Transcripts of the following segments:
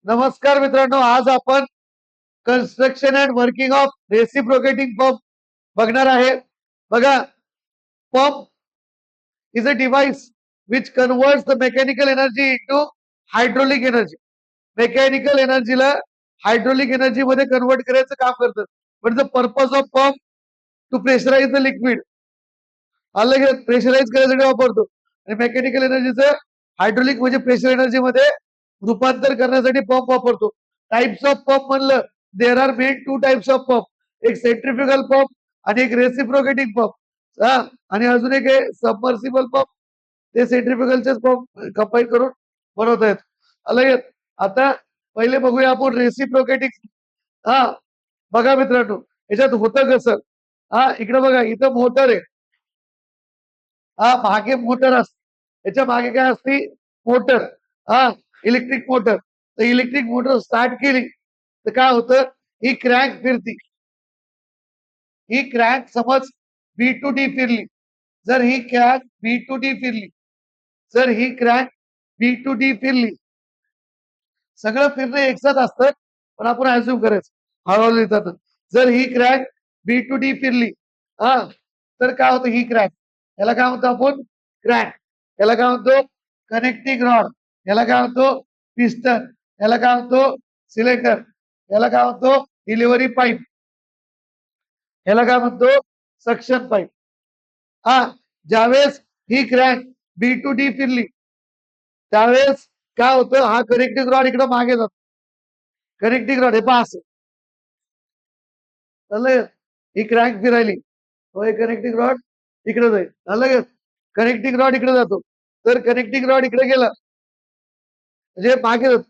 नमस्कार मित्रांनो, आज आपण construction and working of reciprocating pump बघणार आहे. बघा, pump is a device which converts the mechanical energy into hydraulic energy. Mechanical एनर्जीला हायड्रोलिक एनर्जी मध्ये कन्वर्ट करायचं काम करतं. But the purpose of pump to pressurise the liquid. अलग pressurise करायसाठी वापरतो. आणि मेकॅनिकल एनर्जीचं हायड्रोलिक म्हणजे प्रेशर एनर्जी मध्ये रूपांतर करण्यासाठी पंप वापरतो. टाइप्स ऑफ पंप म्हणलं, there are main two types of pump. एक सेंट्रिफ्युगल पंप आणि एक रेसिप्रोकेटिंग पंप. आणि अजून एक आहे सबमर्सिबल पंप. ते सेंट्रिफ्युगलचेच पंप कंबाईन करून बनवता येत. अलग आता पहिले बघूया आपण रेसिप्रोकेटिंग. हा बघा मित्रांनो, याच्यात होतं कसं. इकडे बघा, इथं मोटर आहे. मागे मोटर असते, याच्या मागे काय असते, मोटर. Electric motor. तर इलेक्ट्रिक मोटर स्टार्ट केली तर काय होतं, ही क्रॅंक फिरती. ही क्रॅंक समज बी टू डी फिरली. जर ही क्रॅंक बी टू डी फिरली, जर ही क्रॅंक बी टू डी फिरली, सगळं फिरणं एकसाथ असतं, पण आपण ऍझ्युम करायचं हळूहळू येतात. जर ही क्रॅंक बी टू डी फिरली, तर काय होतं, ही क्रॅंक, याला काय म्हणतो आपण, क्रॅंक. याला काय म्हणतो, कनेक्टिंग रॉड. याला काय म्हणतो, पिस्टन. याला काय म्हणतो, सिलेंडर. याला काय म्हणतो, डिलिव्हरी पाईप. याला काय म्हणतो, सक्शन पाईप. ज्यावेळेस ही क्रॅंक बी टू डी फिरली, त्यावेळेस काय होतं, हा कनेक्टिंग रॉड इकडे मागे जातो. कनेक्टिंग रॉड हे पहा असं चाललंय. ही क्रॅंक फिरायली, हे कनेक्टिंग रॉड इकडे जाईल. झालं, कनेक्टिंग रॉड इकडे जातो. तर कनेक्टिंग रॉड इकडे गेला म्हणजे मागे जातो.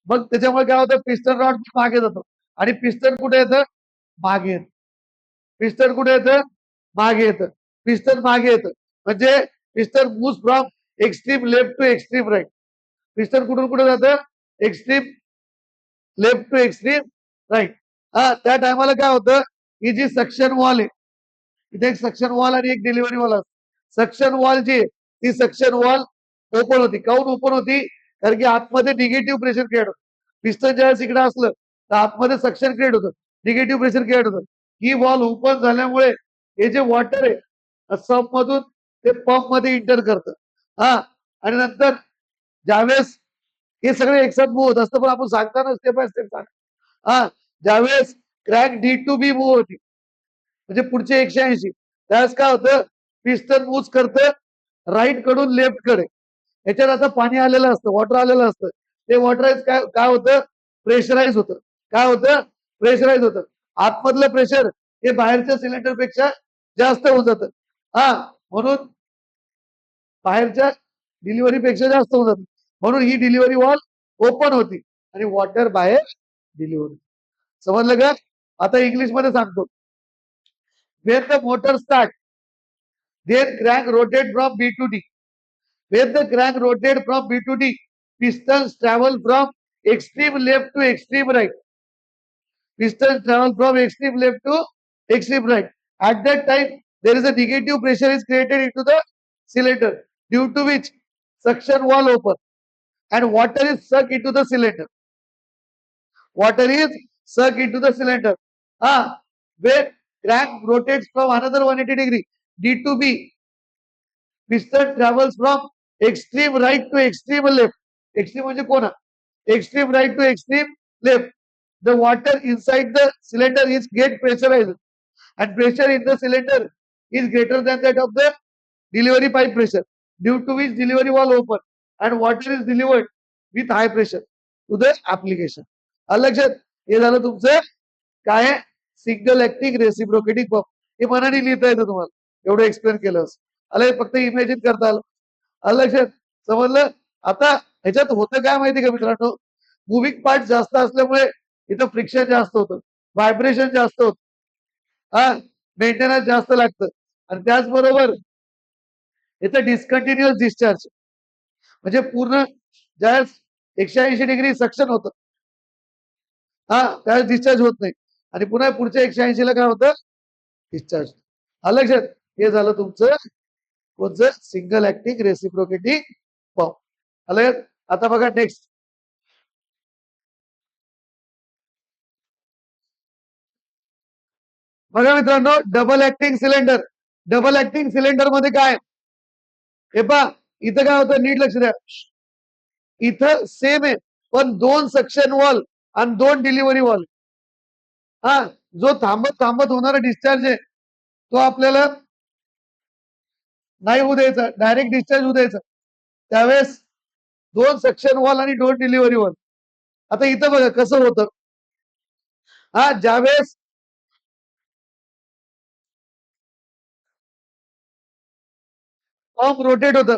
मग त्याच्यामुळे काय होतं, पिस्टन रॉड मागे जातो. आणि पिस्टन कुठे येतं, मागे येतं. पिस्टन कुठे येतं, मागे येतं. पिस्टन मागे येतं म्हणजे piston moves from extreme left to extreme right. Piston कुठून कुठे जातं, extreme left to extreme right. त्या टायमाला काय होतं, ही जी सक्शन वॉल आहे, इथे एक सक्शन वॉल आणि एक डिलिव्हरी वॉल असते. सक्शन वॉल जी ती सक्शन वॉल ओपन होती. काऊन ओपन होती, कारण की आतमध्ये निगेटिव्ह प्रेशर क्रिएट होतं. पिस्टन ज्यावेळेस इकडे असलं तर आतमध्ये सक्शन क्रिएट होतं, निगेटिव्ह प्रेशर क्रिएट होतं. ही वॉल ओपन झाल्यामुळे हे जे वॉटर आहे सम्प मधून ते पंप मध्ये इंटर करतं. आणि नंतर ज्यावेळेस हे सगळे एकसाथ मूव्ह होत असतं, पण आपण सांगताना स्टेप बाय स्टेप सांग. ज्यावेळेस crank D to B move होती, म्हणजे पुढचे 180, त्यावेळेस काय होतं, पिस्टन मूव्ह करतं राईट कडून लेफ्ट कडे. याच्यात आता पाणी आलेलं असतं, वॉटर आलेलं असतं. ते वॉटर काय काय होतं, प्रेशराईज होतं. काय होतं, प्रेशराईज होतं. आतमधलं प्रेशर हे बाहेरच्या सिलेंडर पेक्षा जास्त होऊन जातं. म्हणून बाहेरच्या डिलिव्हरी पेक्षा जास्त होऊन जातं. म्हणून ही डिलिव्हरी वॉल ओपन होती आणि वॉटर बाहेर डिलिव्हरी. समजलं का. आता इंग्लिश मध्ये सांगतो. When the motor start, then crank rotate from B to D. When the crank rotate from B to D, pistons travel from extreme left to extreme right. Pistons travel from extreme left to extreme right. At that time, there is a negative pressure is created into the cylinder, due to which suction wall open and water is sucked into the cylinder. Water is sucked into the cylinder. When crank rotates from another 180 degree, D to B, piston travels from extreme right to extreme left. Extreme म्हणजे कोणा, extreme right to extreme left. The water inside the cylinder is get pressurized, and pressure in the cylinder is greater than that of the delivery pipe pressure, due to which delivery wall open and water is delivered with high pressure to the application. लक्षात, हे झालं तुमचं काय, single acting reciprocating pump. हे मनाने लिहिता येतं तुम्हाला, एवढं एक्सप्लेन केलं. आलं, फक्त इमॅजिन करता आलं. लक्षात, समजलं. आता ह्याच्यात होतं काय माहिती का मित्रांनो, मुव्हिंग पार्ट जास्त असल्यामुळे इथं फ्रिक्शन जास्त होतं, व्हायब्रेशन जास्त होतं, मेंटेनन्स जास्त लागतं. आणि त्याचबरोबर इथं डिस्कंटिन्युअस डिस्चार्ज, म्हणजे पूर्ण ज्यावेळेस 180 डिग्री सक्शन होतं, त्यावेळेस डिस्चार्ज होत नाही. आणि पुन्हा पुढच्या 180 ला काय होतं, डिस्चार्ज. लक्षात, हे झालं तुमचं कोणचं, सिंगल ऍक्टिंग रेसिप्रोकेटिंग पंप. आता बघा नेक्स्ट. बघा मित्रांनो, double acting cylinder. Double acting cylinder मध्ये काय, हे पहा इथं काय होतं, नीट लक्ष द्या. इथं सेम आहे, पण 2 सक्शन वॉल आणि 2 डिलिव्हरी वॉल. हा, जो थांबत थांबत होणारा डिस्चार्ज आहे तो आपल्याला नाही होऊ द्यायचा, डायरेक्ट डिस्चार्ज होऊ द्यायचा. त्यावेळेस 2 सक्शन वॉल आणि 2 डिलिव्हरी वॉल. आता इथं बघा कसं होतं. हा, ज्यावेळेस पंप रोटेट होतं,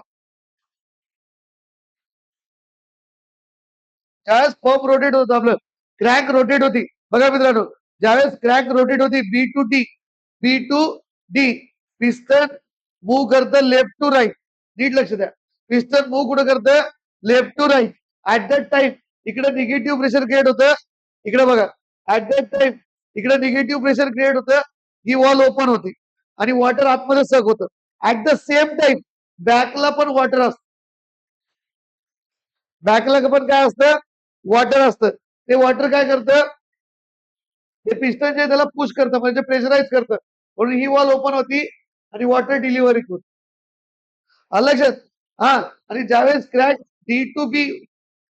ज्यावेळेस पंप रोटेट होतं, आपलं क्रॅक रोटेट होती. बघा मित्रांनो, ज्यावेळेस क्रॅक रोटेट होती B to D piston move करतं लेफ्ट टू राईट. नीट लक्ष द्या, पिस्टन मूव्ह कुठं करतं, left to right. At that time इकडे निगेटिव्ह प्रेशर क्रिएट होतं. इकडे बघा, ऍट दॅट टाइम इकडे निगेटिव्ह प्रेशर क्रिएट होतं, ही वॉल ओपन होती आणि वॉटर आतमध्ये सक होतं. ऍट द सेम टाइम बॅकला पण वॉटर असतं. बॅकला पण काय असतं, वॉटर असतं. ते वॉटर काय करतं, हे पिस्टन जे त्याला पुश करतं, म्हणजे प्रेशराईज करतं, म्हणून ही वॉल ओपन होती आणि वॉटर डिलिव्हरी होती. लक्षात. हा, आणि ज्यावेळेस क्रॅक D to B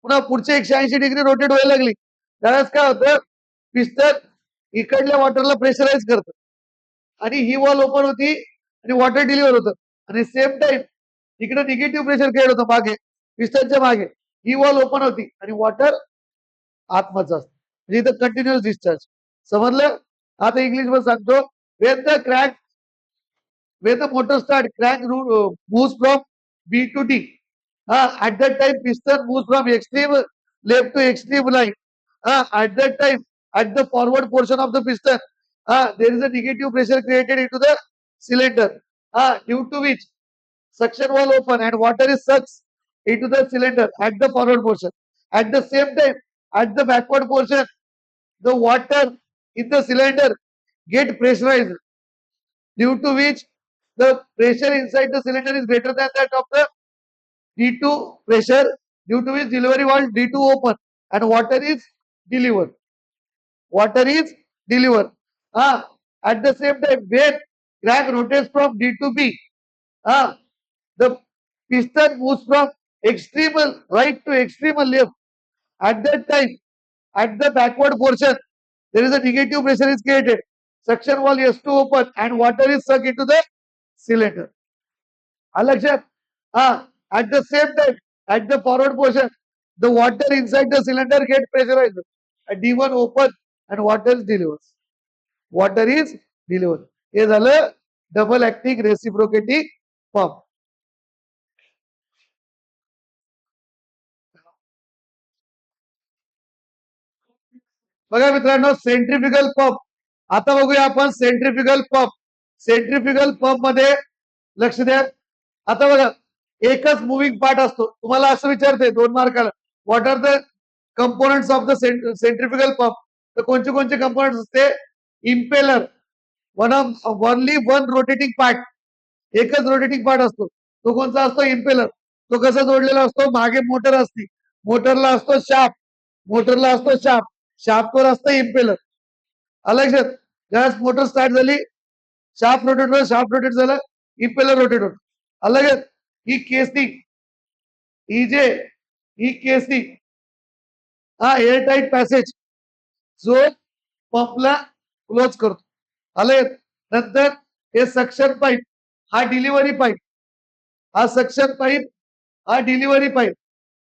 पुन्हा पुढचे 180 डिग्री रोटेट व्हायला लागली, त्यावेळेस काय होतं, पिस्टन इकडल्या वॉटरला प्रेशराईज करतं आणि ही वॉल ओपन होती आणि वॉटर डिलिव्हर होतं. आणि सेम टाइम इकडे निगेटिव्ह प्रेशर क्रिएट होतं मागे, पिस्टनच्या मागे. ही वॉल ओपन होती आणि वॉटर आतमध्ये असतं, म्हणजे इथं कंटिन्युअस डिस्चार्ज. समजलं. आता इंग्लिश मध्ये सांगतो. Wien the crack when the motor start, crank moves from B to D. At that time, piston moves from extreme left to extreme line. At that time, at the forward portion of the piston, there is a negative pressure created into the cylinder, due to which suction valve open and water is sucked into the cylinder at the forward portion. At the same time, at the backward portion, the water in the cylinder get pressurized, due to which the pressure inside the cylinder is greater than that of the D2 pressure, due to which delivery valve D2 open and water is delivered. Water is delivered. At the same time, when crank rotates from D to B, the piston moves from extremal right to extremal left. At that time, at the backward portion, there is a negative pressure is created. Suction valve S2 open and water is sucked into the cylinder. Lexan. At the same time, at the forward portion, the water inside the cylinder gets pressurized. A D1 open and water is delivered. Water is delivered. हे झालं double acting reciprocating pump. बघा मित्रांनो, centrifugal pump. आता बघूया आपण centrifugal pump. Centrifugal pump मध्ये लक्ष द्या. आता बघा, एकच मुव्हिंग पार्ट असतो. तुम्हाला असं विचारते 2 मार्काला, what are the components of the centrifugal pump. तर कोणते कोणते कंपोनेंट्स असते, impeller, only one rotating part, एकच रोटेटिंग पार्ट असतो. तो कोणता असतो, इम्पेलर. तो कसा जोडलेला असतो, मागे मोटर असते, मोटरला असतो शाफ्ट, मोटरला असतो शाफ्ट, शाफ्टवर असतं इम्पेलर. लक्षात. ज्यावेळेस मोटर स्टार्ट झाली, शाफ्ट रोटेट झालं, शाफ्ट रोटेट झालं, इम्पेलर रोटेट होत. अलग ही केसिंग, ही जे ही केसिंग, एअर टाईट पॅसेज जो पंपला क्लोज करतो. अलग नंतर हे सक्शन पाईप, हा डिलिव्हरी पाईप, हा सक्शन पाईप, हा डिलिव्हरी पाईप.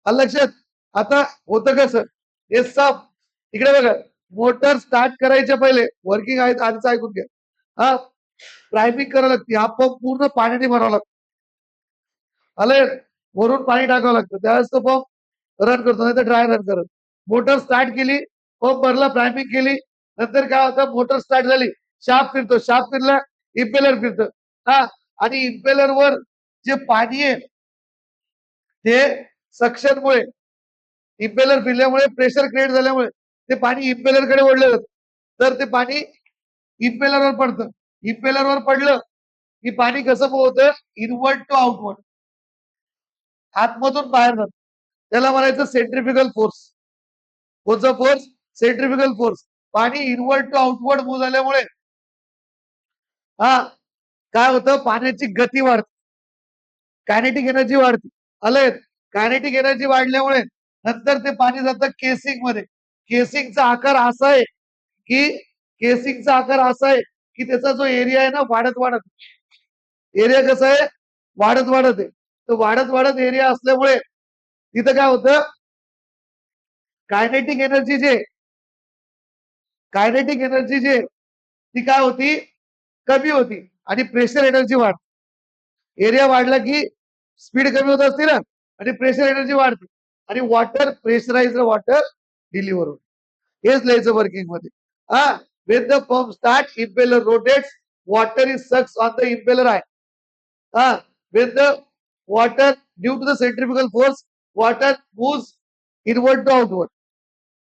लक्षात. आता होतं कसं, हे सब इकडे बघा, मोटर स्टार्ट करायच्या पहिले वर्किंग आहे आधीच ऐकून घ्या. प्रायमिंग करावं लागते. हा पंप पूर्ण पाण्याने भरावा लागतो. अलग वरून पाणी टाकावं लागतं, त्यावेळेस तो पंप रन करतो, नाही तर ड्राय रन करत. मोटर स्टार्ट केली, पंप भरला, प्रायमिंग केली, नंतर काय होतं, मोटर स्टार्ट झाली, शाफ्ट फिरतो, शाफ्ट फिरला, इम्पेलर फिरतं. आणि इम्पेलर वर जे पाणी आहे ते सक्शनमुळे, इम्पेलर फिरल्यामुळे, प्रेशर क्रिएट झाल्यामुळे ते पाणी इम्पेलर कडे ओढलं जातं. तर ते पाणी इम्पेलरवर पडतं. इम्पेलरवर पडलं की पाणी कसं होतं, इनवर्ड टू आउटवर्ड, आतमधून बाहेर जात. त्याला म्हणायचं सेंट्रिफ्युगल फोर्स. कोणचा फोर्स, सेंट्रिफ्युगल फोर्स. पाणी इनवर्ड टू आउटवर्ड मूव्ह झाल्यामुळे हा काय होतं, पाण्याची गती वाढते, कायनेटिक एनर्जी वाढते. आलंय, कायनेटिक एनर्जी वाढल्यामुळे नंतर ते पाणी जातं केसिंग मध्ये. केसिंगचा आकार असा आहे की केसिंगचा आकार असा आहे की त्याचा जो एरिया आहे ना वाढत वाढत, एरिया कसा आहे वाढत वाढत आहे. तर वाढत वाढत एरिया असल्यामुळे तिथं काय होतं, कायनेटिक एनर्जी जे कायनेटिक एनर्जी जे ती काय होती, कमी होती आणि प्रेशर एनर्जी वाढते. एरिया वाढला की स्पीड कमी होत असते ना आणि प्रेशर एनर्जी वाढते आणि वॉटर प्रेशराइज वॉटर डिलिव्हर होते. हेच लिहायचं वर्किंग मध्ये. हा, when the pump starts, impeller rotates, water is sucks on the impeller eye. When the water, due to the centrifugal force, water moves inward to outward,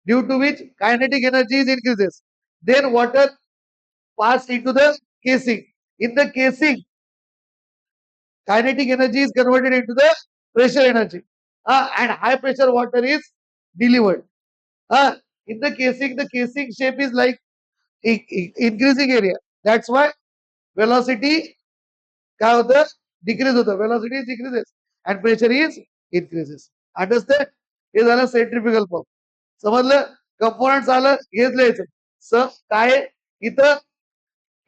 due to which kinetic energy is increases. Then water pass into the casing. In the casing, kinetic energy is converted into the pressure energy, and high pressure water is delivered. In the casing shape is like increasing area. That's why velocity काय होतं, decrease होतं, velocity decreases and pressure is increases. Understand? हे झालं centrifugal pump. समजलं? Components आलं, हेच लिहायचं. काय इथं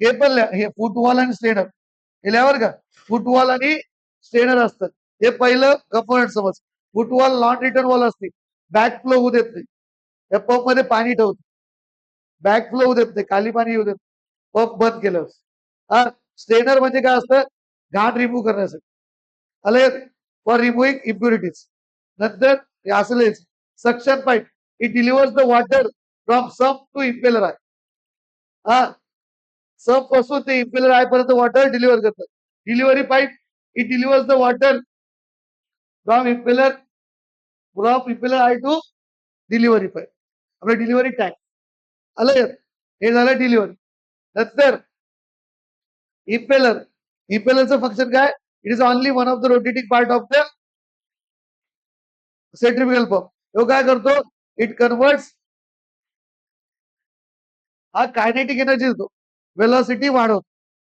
हे पण हे फुटवॉल आणि स्ट्रेनर हे लिहावर का, फुटवॉल आणि स्ट्रेनर असतात. हे पहिलं कंपोनंट समज. फुटवॉल नॉन रिटर्न वॉल असते, बॅक फ्लो होऊ देत नाही, या पंप मध्ये पाणी ठेवतो, बॅक फ्लो होऊ देत नाही, खाली पाणी येऊ देत, पंप बंद केलं. हा, स्ट्रेनर म्हणजे काय असतं, घाण रिमूव्ह करण्यासाठी. आले, फॉर रिमूव्हिंग इम्प्युरिटीज. नंतर असलेच suction pipe, it delivers the water from sump to impeller आहे. हा, सम पासून ते इम्पेलर आहे पर्यंत वॉटर डिलिव्हर करतात. Delivery pipe, it delivers the water from impeller eye to delivery pipe, आपलं डिलिव्हरी टँक. आलं, हे झालं डिलिव्हरी. नंतर इम्पेलर, इम्पेलरचं फंक्शन काय, it is only one of the rotating part of the centrifugal pump. तो काय करतो, इट कन्वर्ट्स, हा कायनेटिक एनर्जी देतो, वेलॉसिटी वाढवतो.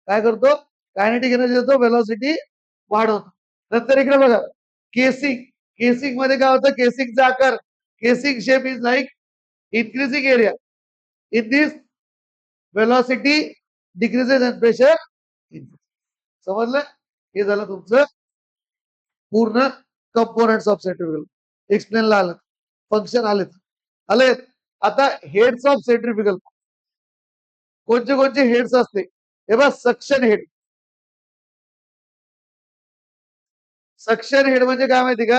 काय करतो, कायनेटिक एनर्जी देतो, वेलॉसिटी वाढवतो. नंतर इकडे बघा, केसिंग. केसिंग मध्ये काय होतं, केसिंगचा आकार, casing shape is like increasing area. In this velocity decreases and pressure. समजलं? हे झालं तुमचं पूर्ण कंपोनंट्स ऑफ सेंट्रिफ्युगल. एक्सप्लेन आलं, फंक्शन आले. आता हेड्स ऑफ सेंट्रिफ्युगल, कोणते कोणते हेड्स असते, हे बघ, सक्शन हेड. सक्शन हेड म्हणजे काय माहिती का,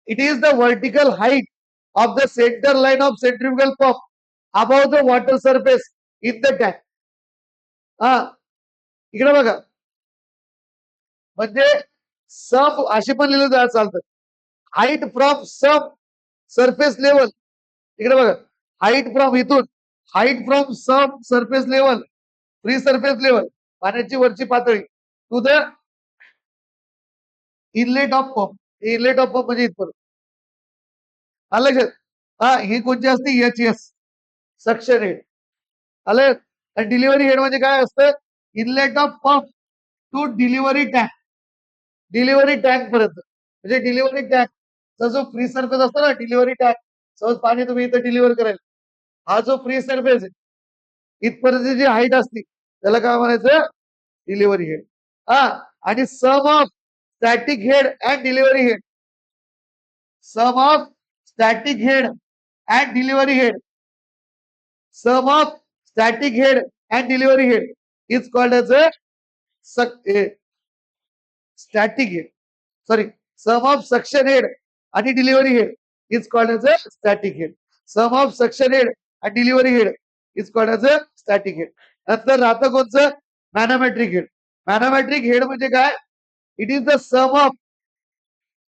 it is the vertical height of the centre line of centrifugal pump above the water surface in the tank. हा, इकडे बघा, म्हणजे सम अशी पण लिहिलं जायला चालतं, height from some surface level. इकडे बघा, हाईट फ्रॉम इथून, height from some surface level, free surface level, पाण्याची वरची पातळी, to the inlet of pump. Inlet of pump म्हणजे इथपर्यंत. आलं लक्षात? हा, ही कोणती असते, एच सक्शन हेड. आलं. आणि डिलिव्हरी हेड म्हणजे काय असतं, inlet of pump to delivery tank. Delivery tank पर्यंत, म्हणजे डिलिव्हरी टँक जो फ्री सरफेस असतो ना, डिलिव्हरी टँक, सपोज पाणी तुम्ही इथं डिलिव्हर कराल, हा जो फ्री सरफेस आहे इथपर्यंत जी हाईट असते त्याला काय म्हणायचं, डिलिव्हरी हेड. हा, आणि sum of static head and delivery head, sum of static head and delivery head, sum of static head and delivery head is called as a static head. Sorry, sum of suction head आणि delivery head is called as a static head. Sum of suction head आणि delivery head is called as a static head. नंतर राहतं कोणचं, manometric head. Manometric head म्हणजे काय, it is the some of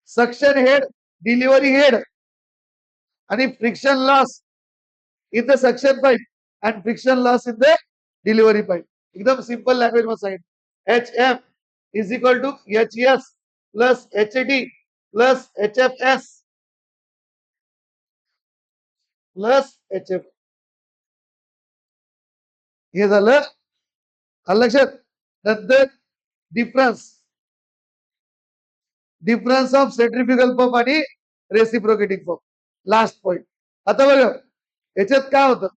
suction head, delivery head आणि friction loss in the suction pipe and friction loss in the delivery pipe. एकदम simple language मध्ये सांगितलं. H M is equal to H S plus H D plus H F S plus H F. हे झालं आलं लक्षात. नंतर difference of centrifugal pump आणि reciprocating pump. Last point. आता बघा याच्यात काय होतं,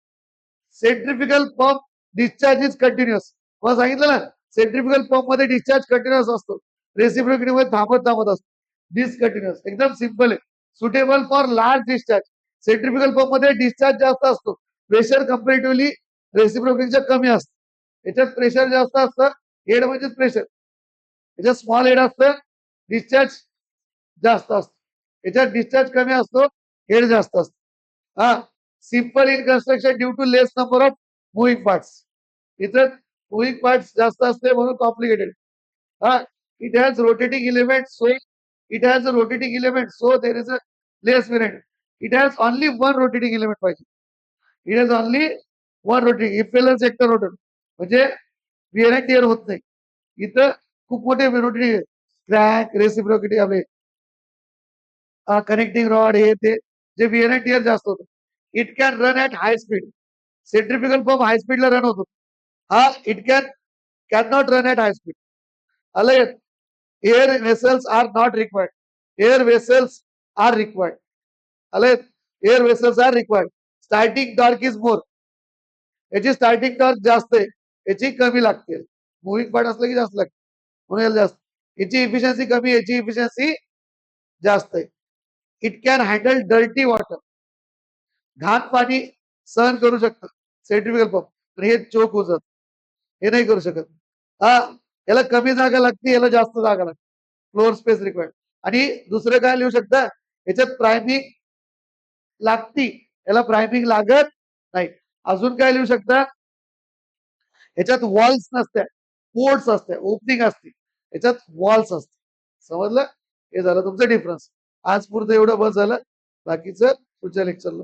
centrifugal pump discharge is continuous. मला सांगितलं ना, सेंट्रिफ्युगल पंप मध्ये डिस्चार्ज कंटिन्युअस असतो, रेसिप्रोकेटिंग मध्ये थांबत थांबत असतो. डिसकंटिन्युअस. एकदम सिंपल आहे. Suitable for large discharge. Centrifugal pump मध्ये डिस्चार्ज जास्त असतो, प्रेशर कम्पॅरेटिव्हली रेसिप्रोकेटिंगच्या कमी असतं. याच्यात प्रेशर जास्त असतं, हेड म्हणजेच प्रेशर. याच्यात स्मॉल हेड असतं, डिस्चार्ज जास्त असतो. याच्यात डिस्चार्ज कमी असतो, हेड जास्त असतो. हा, simple in construction due to less number of moving parts. इथं मुव्हिंग पार्ट्स जास्त असते म्हणून कॉम्प्लिकेटेड. हा, it has rotating element, so it has a rotating element, so there is a less variant. It has only one rotating element पाहिजे. It has only one rotating impeller sector rotor, म्हणजे wear and tear होत नाही. इथं खूप मोठे rotating, crack, reciprocating, आपले connecting rod, हे ते जे विअर अँड टिअर जास्त होतं. It can run at high speed. Centrifugal pump high स्पीडला रन होतो. हा, it can not run at high speed. आलं. Air vessels are not required. Air vessels are required. आलं. Air vessels are required. Starting torque is more. याची starting torque जास्त आहे, याची कमी लागते. मुव्हिंग पार्ट असलं की जास्त लागते म्हणून याला जास्त. याची इफिशियन्सी कमी, याची इफिशियन्सी जास्त आहे. It can handle dirty water. घाण पाणी सहन करू शकतं सेंट्रिफ्युगल पंप, पण हे चोक होत जात, हे नाही करू शकत. हा, याला कमी जागा लागते, याला जास्त जागा लागते. Floor space required. आणि दुसरं काय लिहू शकता, याच्यात प्रायमिंग लागती, याला प्रायमिंग लागत नाही. अजून काय लिहू शकता, याच्यात वॉल्स नसत्या, पोर्ट्स असते, ओपनिंग असते, याच्यात वॉल्स असते. समजलं. हे झालं तुमचं डिफरन्स. आज पुरतं एवढं बस झालं, बाकीचं पुढच्या लेक्चरला.